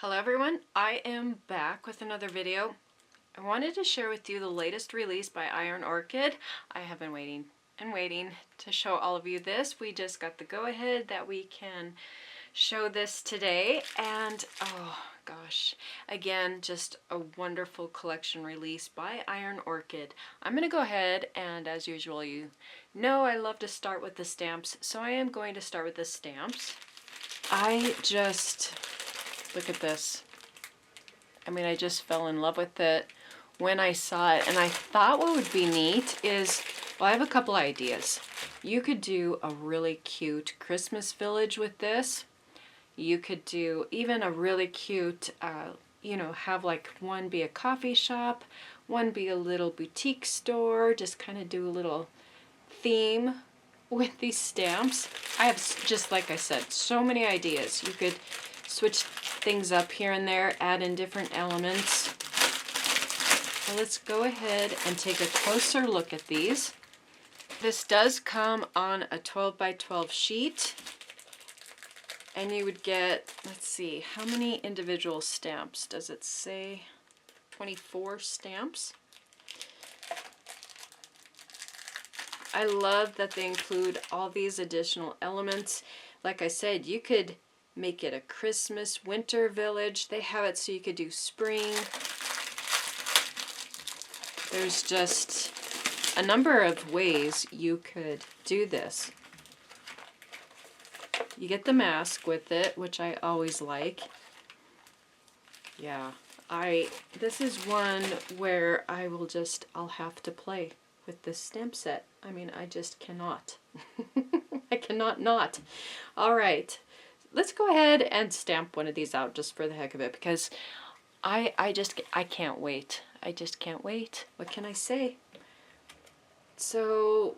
Hello everyone, I am back with another video. I wanted to share with you the latest release by Iron Orchid. I have been waiting and waiting to show all of you this. We just got the go-ahead that we can show this today, and oh gosh, again, just a wonderful collection release by Iron Orchid. I'm going to go ahead and, as usual, you know I love to start with the stamps, so I am going to start with the stamps. I just... look at this. I mean, I just fell in love with it when I saw it, and I thought what would be neat is, well, I have a couple ideas. You could do a really cute Christmas village with this. You could do even a really cute, you know, have like one be a coffee shop, one be a little boutique store, just kind of do a little theme with these stamps. I have, just like I said, so many ideas. You could switch things up here and there, add in different elements. So let's go ahead and take a closer look at these. This does come on a 12 by 12 sheet, and you would get, let's see, how many individual stamps? Does it say 24 stamps? I love that they include all these additional elements. Like I said, you could make it a Christmas winter village. They have it so you could do spring. There's just a number of ways you could do this. You get the mask with it, which I always like. Yeah, this is one where I'll have to play with this stamp set. I mean, I just cannot. I cannot not. All right. Let's go ahead and stamp one of these out just for the heck of it, because I can't wait. I just can't wait. What can I say? So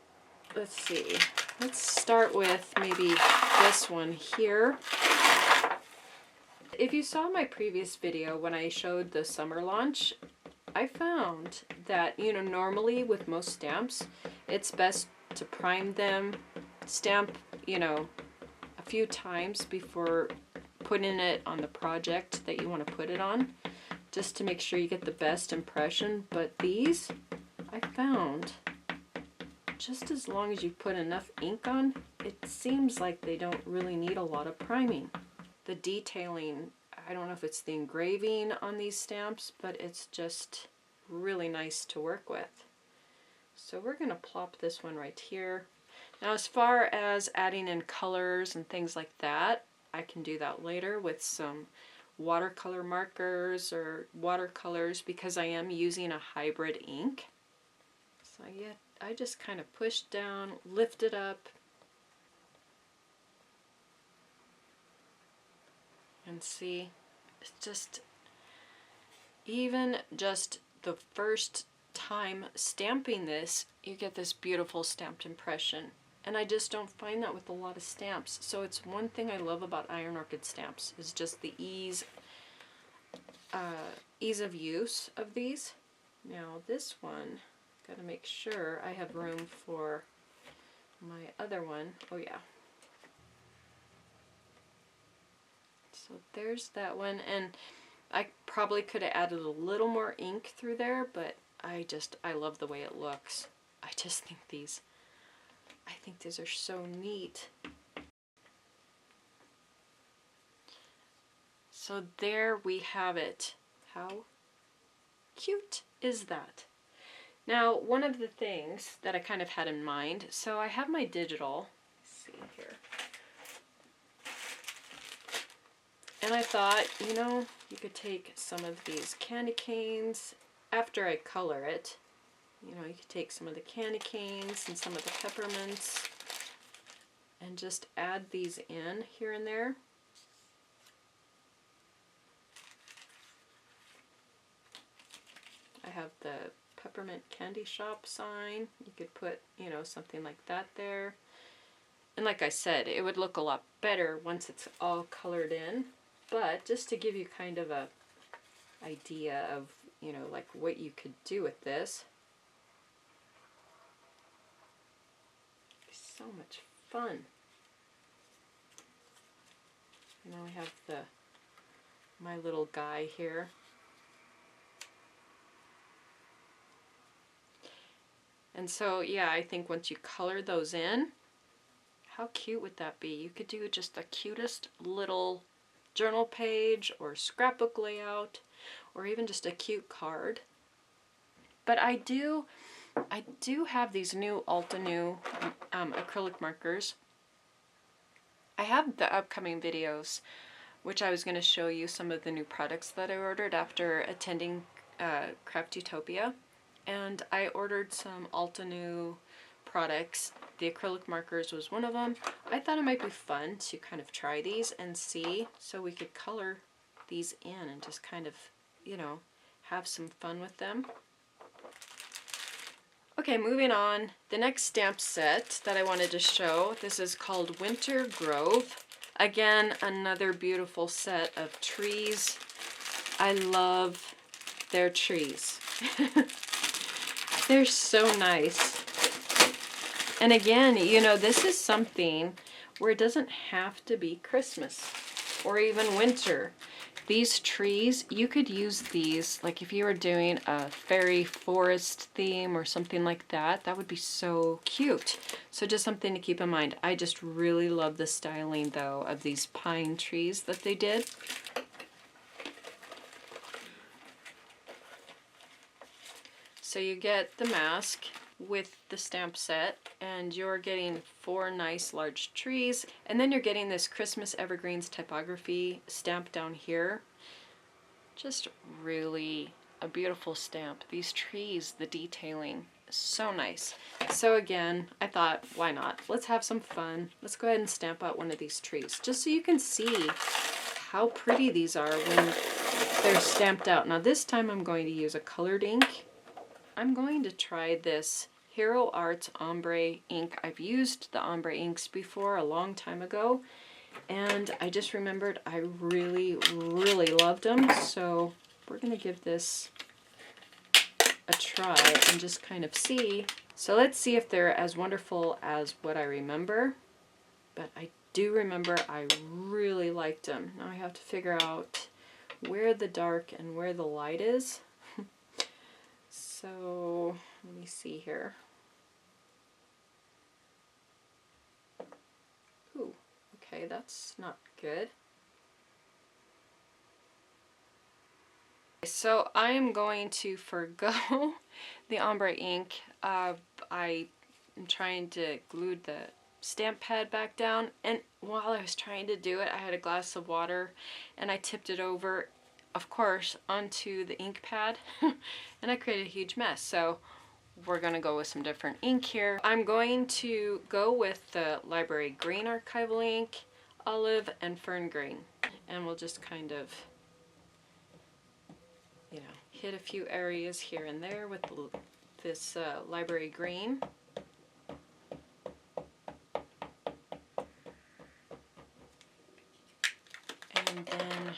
let's see. Let's start with maybe this one here. If you saw my previous video when I showed the summer launch, I found that, you know, normally with most stamps, it's best to prime them, stamp, you know, a few times before putting it on the project that you want to put it on, just to make sure you get the best impression. But these, I found, just as long as you put enough ink on, it seems like they don't really need a lot of priming. The detailing, I don't know if it's the engraving on these stamps, but it's just really nice to work with. So we're going to plop this one right here. Now, as far as adding in colors and things like that, I can do that later with some watercolor markers or watercolors, because I am using a hybrid ink. So yeah, I just kind of push down, lift it up, and see, it's just, even just the first time stamping this, you get this beautiful stamped impression. And I just don't find that with a lot of stamps. So it's one thing I love about Iron Orchid stamps, is just the ease of use of these. Now this one, got to make sure I have room for my other one. Oh yeah. So there's that one, and I probably could have added a little more ink through there, but I love the way it looks. I just think these are so neat. So there we have it. How cute is that? Now, one of the things that I kind of had in mind, so I have my digital, let's see here, and I thought, you know, you could take some of these candy canes after I color it. You know, you could take some of the candy canes and some of the peppermints and just add these in here and there. I have the peppermint candy shop sign. You could put, you know, something like that there. And like I said, it would look a lot better once it's all colored in. But just to give you kind of a idea of, you know, like what you could do with this. So much fun. Now we have the my little guy here. And so, yeah, I think once you color those in, how cute would that be? You could do just the cutest little journal page or scrapbook layout, or even just a cute card. But I do have these new Altenew acrylic markers. I have the upcoming videos, which I was going to show you some of the new products that I ordered after attending Craft Utopia. And I ordered some Altenew products. The acrylic markers was one of them. I thought it might be fun to kind of try these and see, so we could color these in and just kind of, you know, have some fun with them. Okay, moving on. The next stamp set that I wanted to show, this is called Winter Grove. Again, another beautiful set of trees. I love their trees. They're so nice. And again, you know, this is something where it doesn't have to be Christmas or even winter. These trees, you could use these, like if you were doing a fairy forest theme or something like that, that would be so cute. So just something to keep in mind. I just really love the styling though of these pine trees that they did. So you get the mask with the stamp set, and you're getting 4 nice large trees, and then you're getting this Christmas Evergreens typography stamp down here. Just really a beautiful stamp. These trees, the detailing, so nice. So again, I thought, why not? Let's have some fun. Let's go ahead and stamp out one of these trees, just so you can see how pretty these are when they're stamped out. Now this time I'm going to use a colored ink. I'm going to try this Hero Arts Ombre ink. I've used the ombre inks before a long time ago, and I just remembered I really, really loved them. So we're going to give this a try and just kind of see. So let's see if they're as wonderful as what I remember. But I do remember I really liked them. Now I have to figure out where the dark and where the light is. So let me see here. Ooh, okay, that's not good. So I am going to forgo the ombre ink. I am trying to glue the stamp pad back down, and while I was trying to do it, I had a glass of water and I tipped it over, of course, onto the ink pad and I created a huge mess. So we're going to go with some different ink here. I'm going to go with the Library Green Archival ink, Olive, and Fern Green. And we'll just kind of, you know, hit a few areas here and there with this Library Green. And then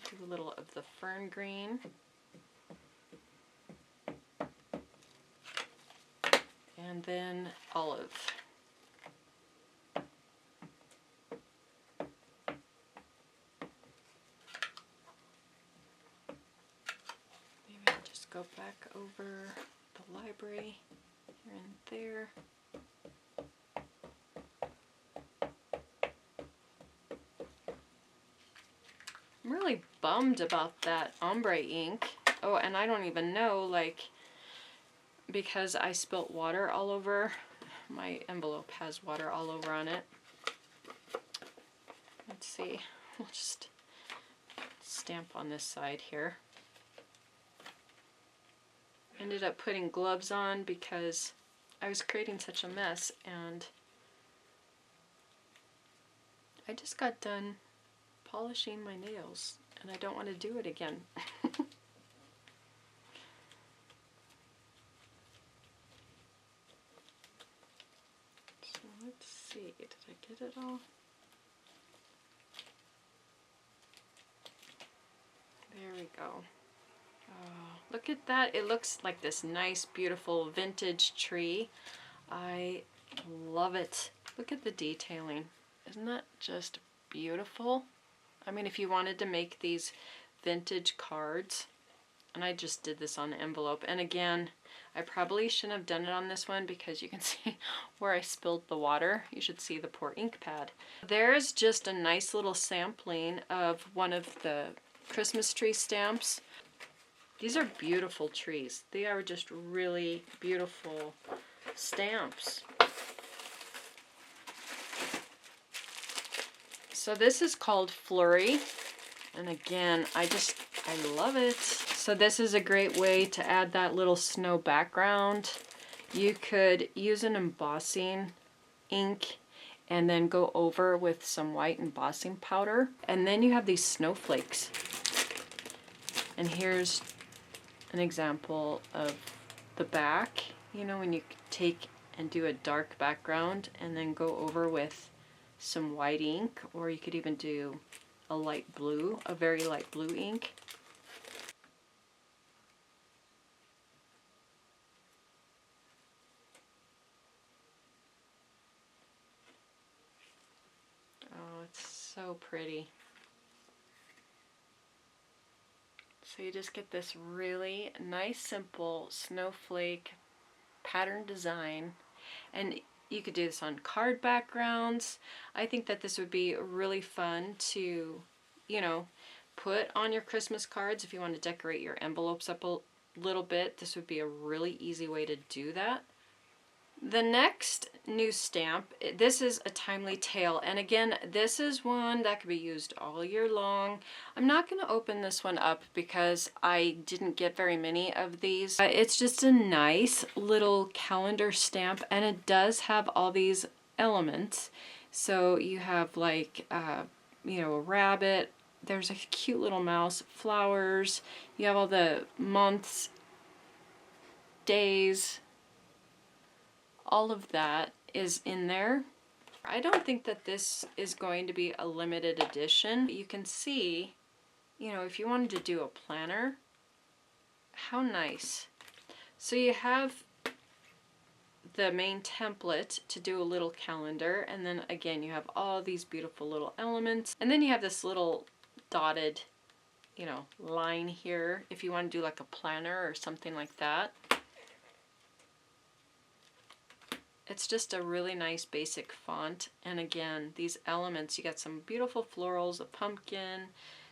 do a little of the Fern Green. And then Olive. Maybe I'll just go back over the library here and there. I'm really bummed about that ombre ink. Oh, and I don't even know, like, because I spilt water all over. My envelope has water all over on it. Let's see. We'll just stamp on this side here. Ended up putting gloves on because I was creating such a mess, and I just got done polishing my nails and I don't want to do it again. So let's see, did I get it all? There we go. Oh, look at that. It looks like this nice, beautiful vintage tree. I love it. Look at the detailing. Isn't that just beautiful? I mean, if you wanted to make these vintage cards, and I just did this on the envelope, and again, I probably shouldn't have done it on this one because you can see where I spilled the water. You should see the poor ink pad. There's just a nice little sampling of one of the Christmas tree stamps. These are beautiful trees. They are just really beautiful stamps. So this is called Flurry, and again, I love it. So this is a great way to add that little snow background. You could use an embossing ink and then go over with some white embossing powder, and then you have these snowflakes. And here's an example of the back, you know, when you take and do a dark background and then go over with some white ink, or you could even do a light blue, a very light blue ink. Oh, it's so pretty. So you just get this really nice, simple snowflake pattern design, and you could do this on card backgrounds. I think that this would be really fun to, you know, put on your Christmas cards if you want to decorate your envelopes up a little bit. This would be a really easy way to do that. The next new stamp, this is a timely tale, and again, this is one that could be used all year long. I'm not going to open this one up because I didn't get very many of these. It's just a nice little calendar stamp, and it does have all these elements. So you have like, you know, a rabbit, there's a cute little mouse, flowers, you have all the months, days, all of that is in there. I don't think that this is going to be a limited edition. You can see, you know, if you wanted to do a planner, how nice. So you have the main template to do a little calendar, and then again you have all these beautiful little elements, and then you have this little dotted, you know, line here if you want to do like a planner or something like that. It's just a really nice basic font, and again, these elements, you got some beautiful florals, a pumpkin,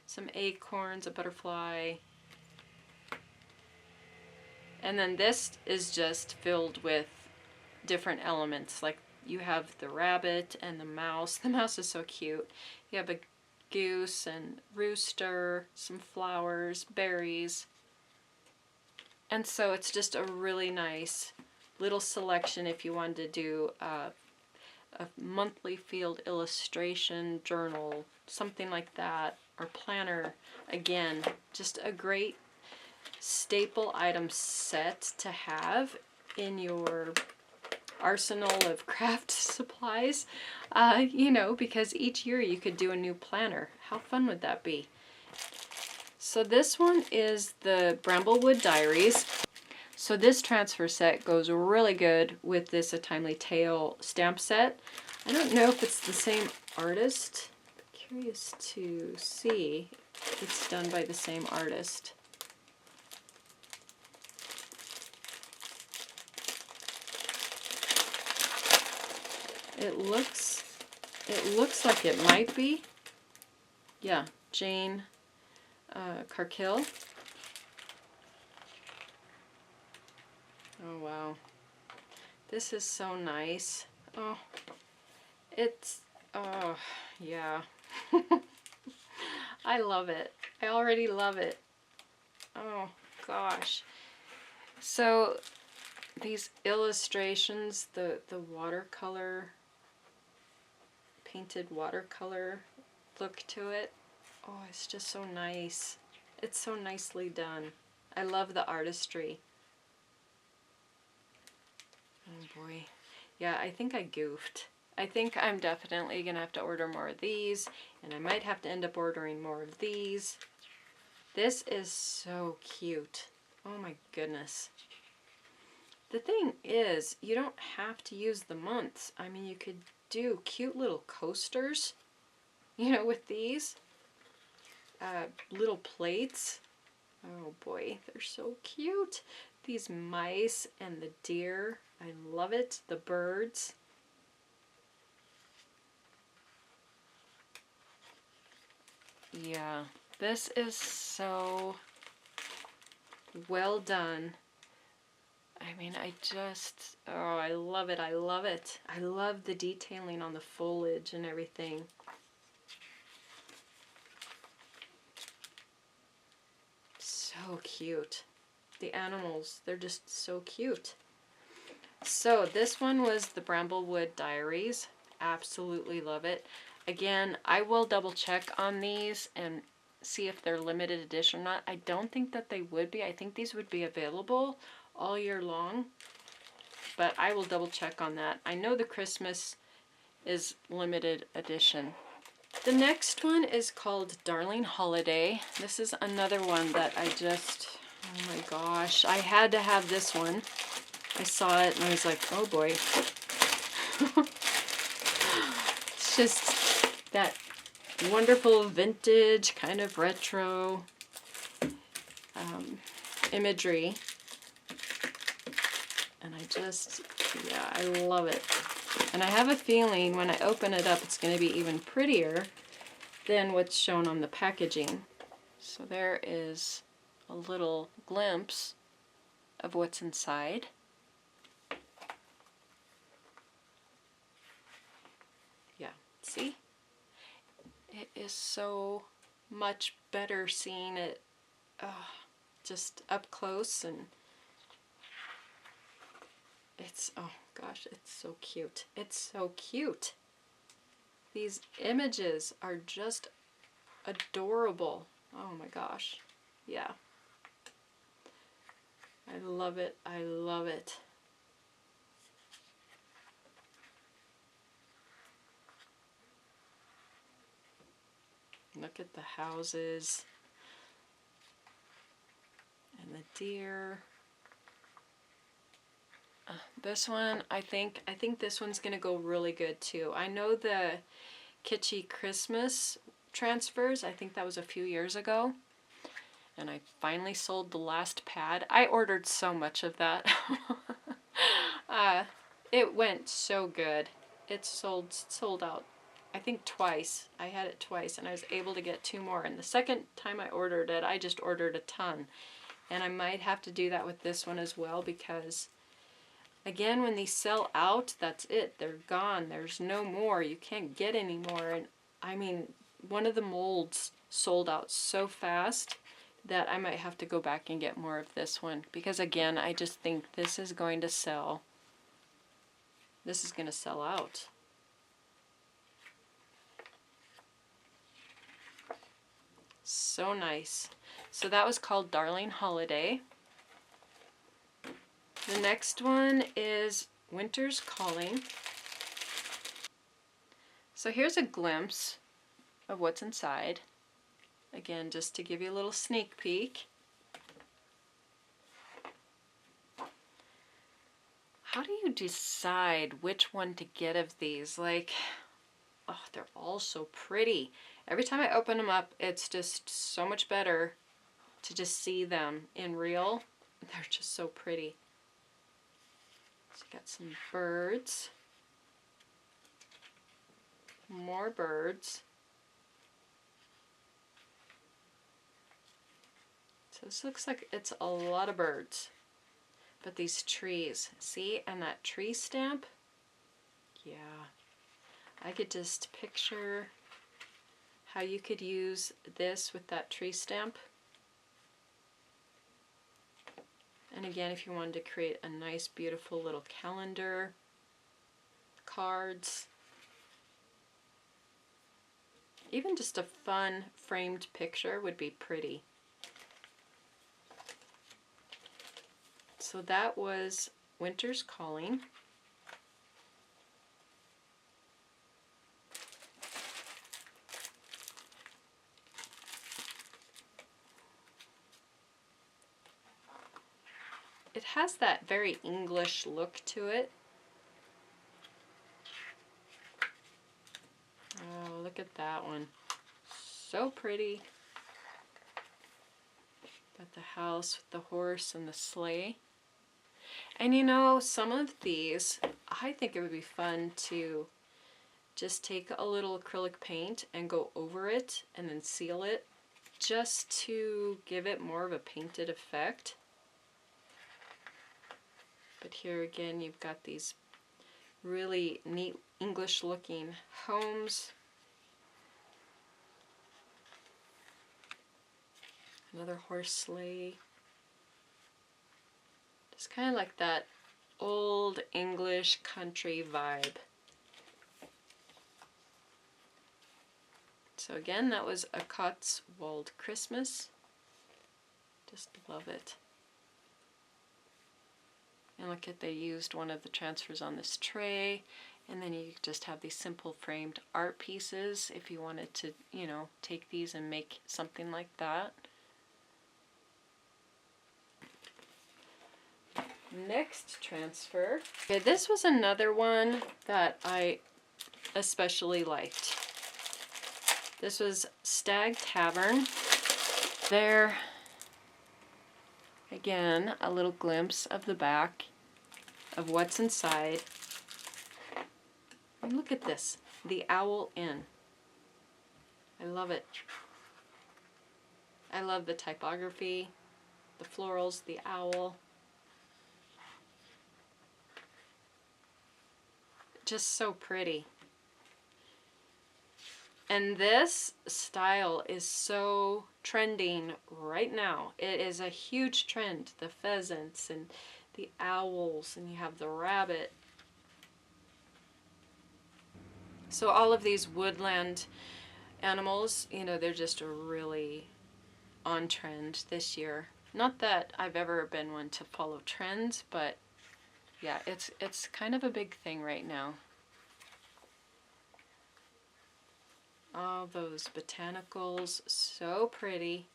some acorns, a butterfly, and then this is just filled with different elements. Like you have the rabbit and the mouse. The mouse is so cute. You have a goose and rooster, some flowers, berries, and so it's just a really nice little selection if you wanted to do a monthly field illustration journal, something like that, or planner. Again, just a great staple item set to have in your arsenal of craft supplies, you know, because each year you could do a new planner. How fun would that be? So this one is the Bramblewood Diaries. So this transfer set goes really good with this A Timely Tale stamp set. I don't know if it's the same artist. I'm curious to see if it's done by the same artist. It looks like it might be. Yeah, Jane Carkill. Oh wow, this is so nice. Oh, oh yeah. I love it. I already love it. Oh gosh. So these illustrations, the watercolor, painted watercolor look to it. Oh, it's just so nice. It's so nicely done. I love the artistry. Oh boy. Yeah, I think I goofed. I think I'm definitely gonna have to order more of these, and I might have to end up ordering more of these. This is so cute. Oh my goodness. The thing is, you don't have to use the months. I mean, you could do cute little coasters, you know, with these. little plates. Oh boy, they're so cute. These mice and the deer, I love it. The birds. Yeah, this is so well done. I mean, oh, I love it, I love it. I love the detailing on the foliage and everything. So cute. The animals, they're just so cute. So this one was the Bramblewood Diaries. Absolutely love it. Again, I will double check on these and see if they're limited edition or not. I don't think that they would be. I think these would be available all year long, but I will double check on that. I know the Christmas is limited edition. The next one is called Darling Holiday. This is another one that oh my gosh, I had to have this one. I saw it and I was like, oh boy. It's just that wonderful vintage kind of retro imagery. And yeah, I love it. And I have a feeling when I open it up, it's going to be even prettier than what's shown on the packaging. So there is a little glimpse of what's inside. Yeah, see? It is so much better seeing it just up close, and oh gosh, it's so cute. It's so cute. These images are just adorable. Oh my gosh. Yeah. I love it. I love it. Look at the houses and the deer. This one, I think this one's gonna go really good too. I know the Kitschy Christmas transfers, I think that was a few years ago, and I finally sold the last pad. I ordered so much of that. It went so good. It sold out, I think twice. I had it twice and I was able to get 2 more, and the second time I ordered it, I just ordered a ton. And I might have to do that with this one as well, because again, when these sell out, that's it. They're gone. There's no more. You can't get any more. And I mean, one of the molds sold out so fast that I might have to go back and get more of this one, because again, I just think this is going to sell. This is going to sell out. So nice. So that was called Darling Holiday. The next one is Winter's Calling. So here's a glimpse of what's inside. Again, just to give you a little sneak peek. How do you decide which one to get of these? Like, oh, they're all so pretty. Every time I open them up, it's just so much better to just see them in real. They're just so pretty. So got some birds. More birds. So this looks like it's a lot of birds. But these trees, see? And that tree stamp? Yeah. I could just picture how you could use this with that tree stamp. And again, if you wanted to create a nice, beautiful little calendar, cards, even just a fun framed picture would be pretty. So that was Winter's Calling. It has that very English look to it. Oh, look at that one. So pretty. the house with the horse and the sleigh. And you know, some of these, I think it would be fun to just take a little acrylic paint and go over it and then seal it, just to give it more of a painted effect. But here again, you've got these really neat English looking homes. Another horse sleigh. Just kind of like that old English country vibe. So again, that was a Cotswold Christmas. Just love it. And look at, they used one of the transfers on this tray, and then you just have these simple framed art pieces if you wanted to, you know, take these and make something like that. Next transfer. Okay, this was another one that I especially liked. This was Stag Tavern. There, again, a little glimpse of the back of what's inside. And look at this, the Owl Inn. I love it. I love the typography, the florals, the owl. Just so pretty. And this style is so trending right now. It is a huge trend. The pheasants and the owls, and you have the rabbit. So all of these woodland animals, you know, they're just really on trend this year. Not that I've ever been one to follow trends, but yeah, it's kind of a big thing right now. All those botanicals, so pretty.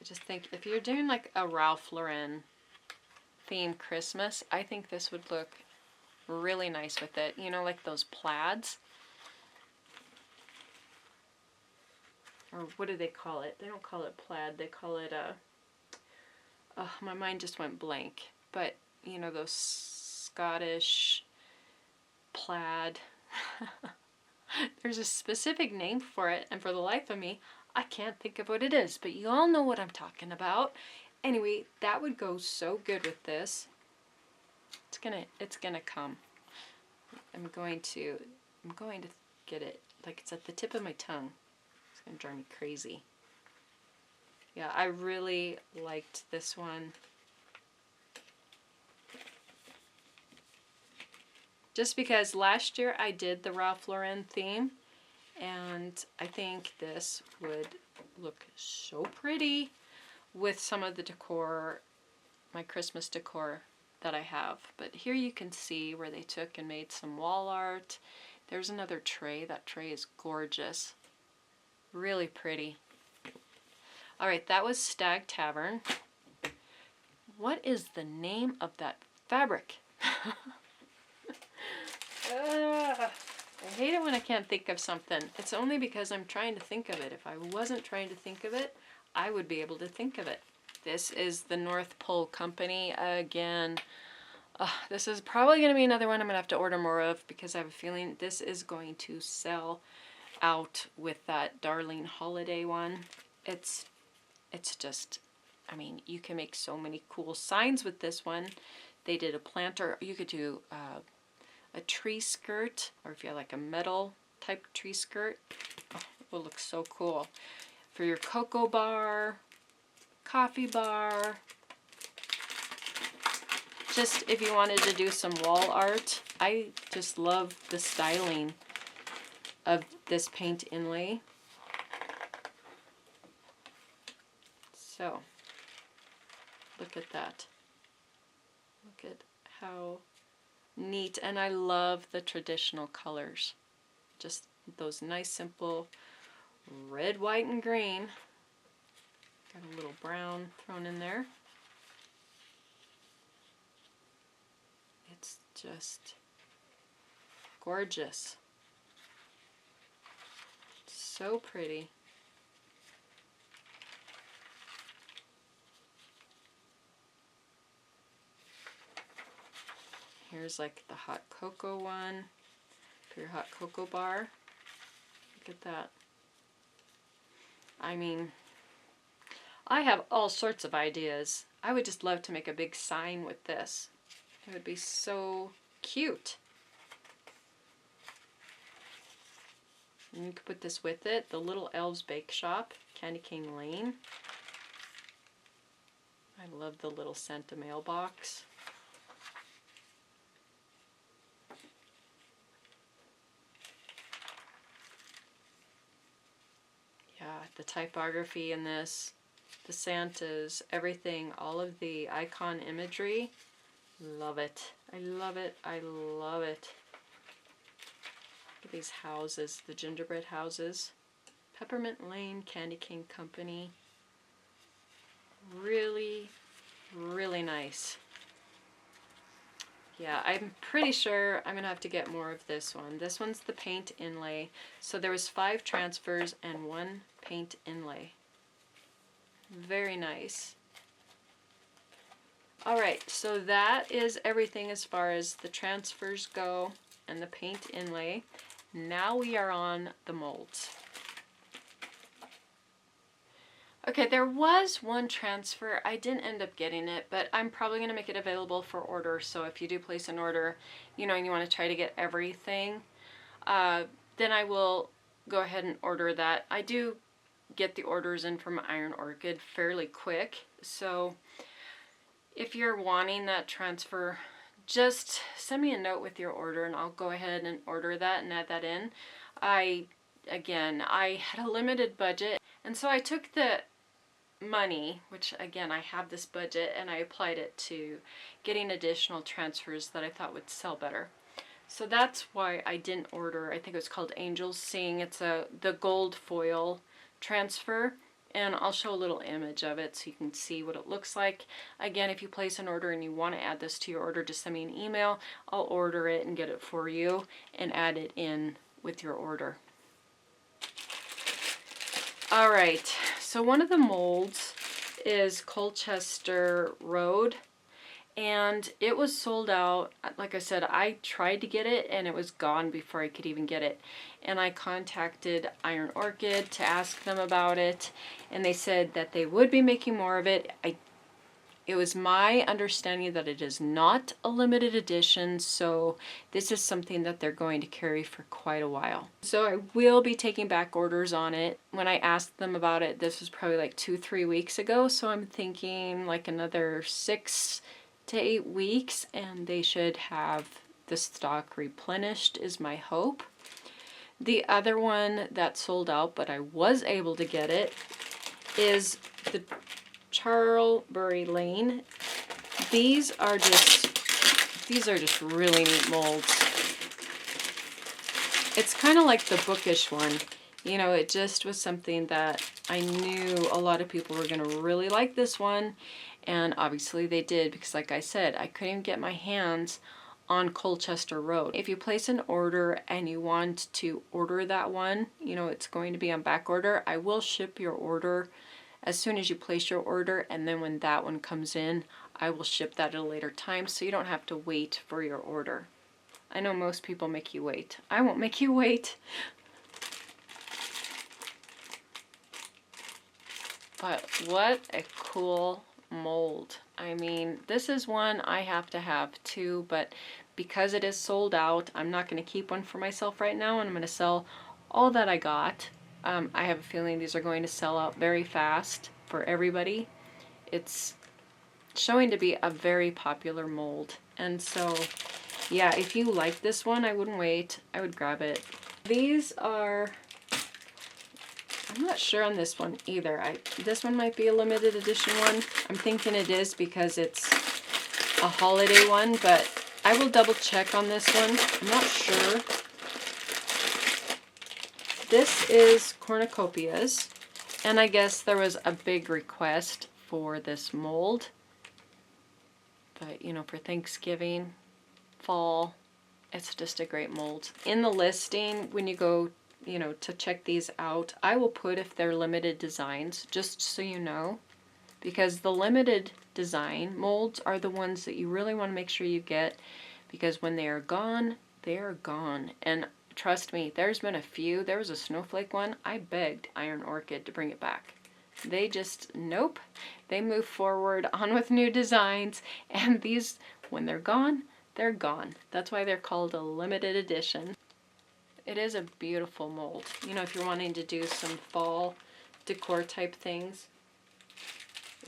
I just think if you're doing like a Ralph Lauren themed Christmas, I think this would look really nice with it. You know, like those plaids. Or what do they call it? They don't call it plaid, they call it oh, my mind just went blank. But, you know, those Scottish plaid. There's a specific name for it, and for the life of me, I can't think of what it is, but you all know what I'm talking about. Anyway, that would go so good with this. It's gonna come. I'm going to get it like it's at the tip of my tongue. It's gonna drive me crazy. Yeah, I really liked this one. Just because last year I did the Ralph Lauren theme, and I think this would look so pretty with some of the decor, my Christmas decor that I have. But here you can see where they took and made some wall art. There's another tray. That tray is gorgeous. Really pretty. Alright, that was Stag Tavern. What is the name of that fabric? I hate it when I can't think of something. It's only because I'm trying to think of it. If I wasn't trying to think of it, I would be able to think of it. This is the North Pole Company again. This is probably going to be another one I'm going to have to order more of, because I have a feeling this is going to sell out with that Darling Holiday one. It's just, I mean, you can make so many cool signs with this one. They did a planter. You could do a tree skirt, or if you have like a metal type tree skirt, oh, it will look so cool. For your cocoa bar, coffee bar, just if you wanted to do some wall art. I just love the styling of this paint inlay. So, look at that. Look at how neat, and I love the traditional colors. Just those nice simple red, white, and green. Got a little brown thrown in there. It's just gorgeous. So pretty. Here's like the hot cocoa one for your hot cocoa bar. Look at that. I mean, I have all sorts of ideas. I would just love to make a big sign with this. It would be so cute. And you could put this with it. The Little Elves Bake Shop, Candy Cane Lane. I love the little Santa mailbox. Yeah, the typography in this, the Santas, everything, all of the icon imagery. Love it. I love it. I love it. Look at these houses, the gingerbread houses. Peppermint Lane, Candy Cane Company. Really, really nice. Yeah, I'm pretty sure I'm gonna have to get more of this one. This one's the paint inlay. So there was 5 transfers and 1 paint inlay. Very nice. Alright, so that is everything as far as the transfers go and the paint inlay. Now we are on the molds. Okay, there was one transfer. I didn't end up getting it, but I'm probably going to make it available for order. So if you do place an order, you know, and you want to try to get everything, then I will go ahead and order that. I do get the orders in from Iron Orchid fairly quick. So if you're wanting that transfer, just send me a note with your order and I'll go ahead and order that and add that in. I had a limited budget, and so I took the money, which again, I have this budget, and I applied it to getting additional transfers that I thought would sell better. So that's why I didn't order, I think it was called Angels Sing. It's the gold foil transfer, and I'll show a little image of it so you can see what it looks like. Again, if you place an order and you want to add this to your order, just send me an email. I'll order it and get it for you and add it in with your order. Alright, so one of the molds is Colchester Road, and it was sold out. Like I said, I tried to get it and it was gone before I could even get it. And I contacted Iron Orchid to ask them about it, and they said that they would be making more of it. It was my understanding that it is not a limited edition, so this is something that they're going to carry for quite a while. So I will be taking back orders on it. When I asked them about it, this was probably like 2-3 weeks ago, so I'm thinking like another 6 to 8 weeks, and they should have the stock replenished is my hope. The other one that sold out, but I was able to get it, is the Charlbury Lane. These are just really neat molds. It's kind of like the bookish one. You know, it just was something that I knew a lot of people were going to really like this one, and obviously they did, because like I said, I couldn't get my hands on Colchester Road. If you place an order and you want to order that one, you know, it's going to be on back order. I will ship your order as soon as you place your order, and then when that one comes in, I will ship that at a later time, so you don't have to wait for your order. I know most people make you wait. I won't make you wait. But what a cool mold. I mean, this is one I have to have too, but because it is sold out, I'm not going to keep one for myself right now, and I'm going to sell all that I got. I have a feeling these are going to sell out very fast for everybody. It's showing to be a very popular mold. And so, yeah, if you like this one, I wouldn't wait. I would grab it. These are, I'm not sure on this one either. This one might be a limited edition one. I'm thinking it is because it's a holiday one, but I will double check on this one. I'm not sure. This is cornucopias, and I guess there was a big request for this mold. But, you know, for Thanksgiving, fall, it's just a great mold. In the listing, when you go you know, to check these out. I will put if they're limited designs, just so you know, because the limited design molds are the ones that you really want to make sure you get, because when they are gone, they are gone. And trust me, there's been a few. There was a snowflake one. I begged Iron Orchid to bring it back. They just, nope. They move forward on with new designs, and these, when they're gone, they're gone. That's why they're called a limited edition. It is a beautiful mold. You know, if you're wanting to do some fall decor type things,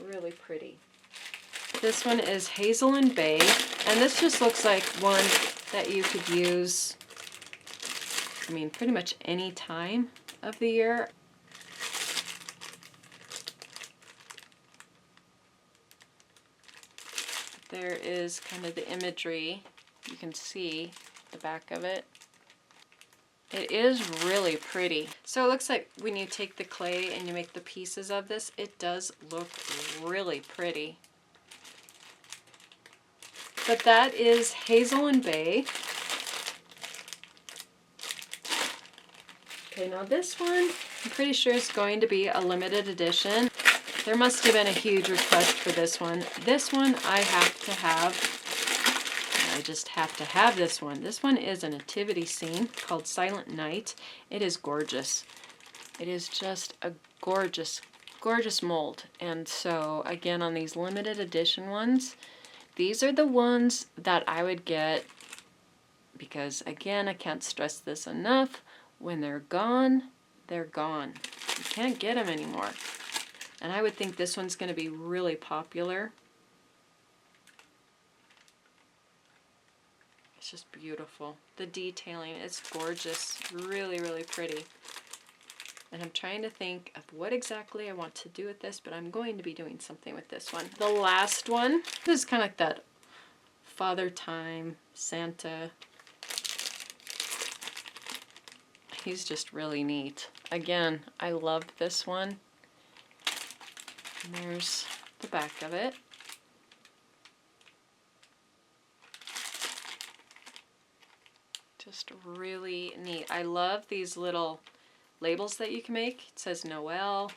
really pretty. This one is Hazel and Bay, and this just looks like one that you could use, I mean, pretty much any time of the year. There is kind of the imagery. You can see the back of it. It is really pretty. So it looks like when you take the clay and you make the pieces of this, it does look really pretty. But that is Hazel and Bay. Okay, now this one, I'm pretty sure is going to be a limited edition. There must have been a huge request for this one. This one I have to have. I just have to have this one. This one is a nativity scene called Silent Night. It is gorgeous. It is just a gorgeous, gorgeous mold. And so again, on these limited edition ones, these are the ones that I would get, because again, I can't stress this enough. When they're gone, they're gone. You can't get them anymore. And I would think this one's going to be really popular. It's just beautiful. The detailing is gorgeous. Really, really pretty. And I'm trying to think of what exactly I want to do with this, but I'm going to be doing something with this one. The last one, this is kind of like that Father Time, Santa. He's just really neat. Again, I love this one. And there's the back of it. Just really neat. I love these little labels that you can make. It says Noel.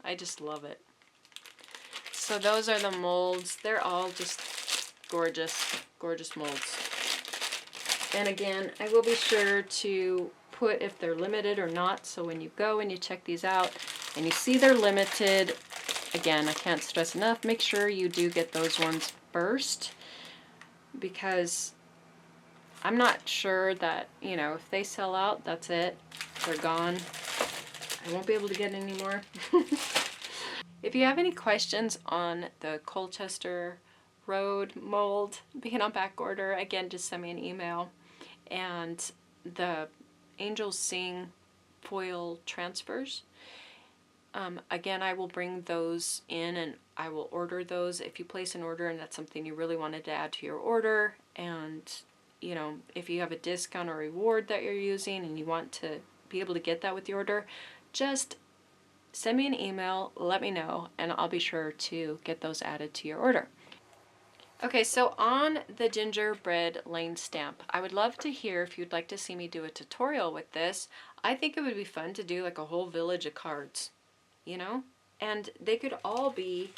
I just love it. So those are the molds. They're all just gorgeous, gorgeous molds. And again, I will be sure to put if they're limited or not, so when you go and you check these out and you see they're limited, again, I can't stress enough, make sure you do get those ones first, because I'm not sure that, you know, if they sell out, that's it, they're gone. I won't be able to get any more. If you have any questions on the Colchester Road mold being on back order, again, just send me an email. And the Angels Sing foil transfers, again, I will bring those in and I will order those. If you place an order and that's something you really wanted to add to your order, and you know, if you have a discount or reward that you're using and you want to be able to get that with the order, just send me an email, let me know, and I'll be sure to get those added to your order. Okay, so on the gingerbread lane stamp, I would love to hear if you'd like to see me do a tutorial with this. I think it would be fun to do like a whole village of cards, you know? And they could all be,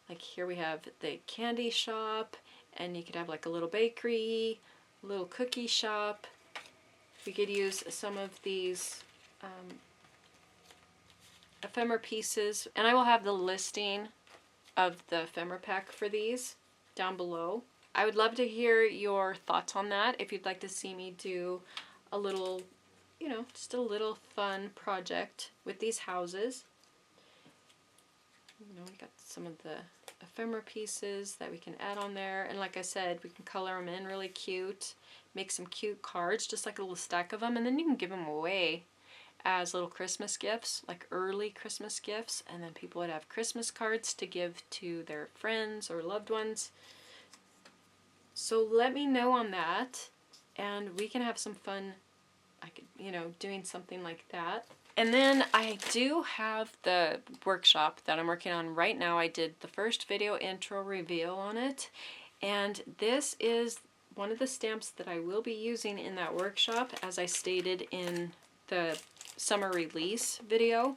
like here we have the candy shop, and you could have like a little bakery, a little cookie shop. We could use some of these ephemera pieces, and I will have the listing of the ephemera pack for these down below. I would love to hear your thoughts on that. If you'd like to see me do a little, you know, just a little fun project with these houses. You know, we got some of the ephemera pieces that we can add on there, and like I said, we can color them in really cute, make some cute cards, just like a little stack of them, and then you can give them away as little Christmas gifts, like early Christmas gifts, and then people would have Christmas cards to give to their friends or loved ones. So let me know on that, and we can have some fun, you know, doing something like that. And then I do have the workshop that I'm working on right now. I did the first video intro reveal on it, and this is one of the stamps that I will be using in that workshop, as I stated in the summer release video.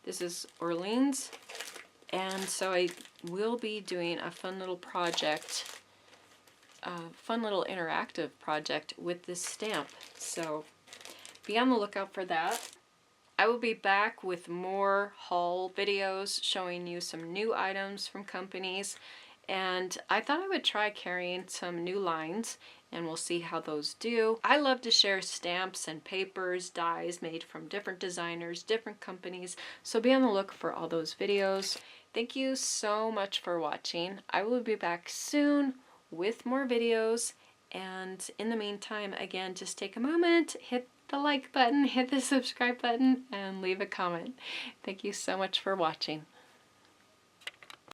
This is Orleans, and so I will be doing a fun little project, a fun little interactive project with this stamp. So be on the lookout for that. I will be back with more haul videos showing you some new items from companies, and I thought I would try carrying some new lines, and we'll see how those do. I love to share stamps and papers, dies made from different designers, different companies, so be on the look for all those videos. Thank you so much for watching. I will be back soon with more videos, and in the meantime, again, just take a moment, hit the like button, hit the subscribe button, and leave a comment. Thank you so much for watching.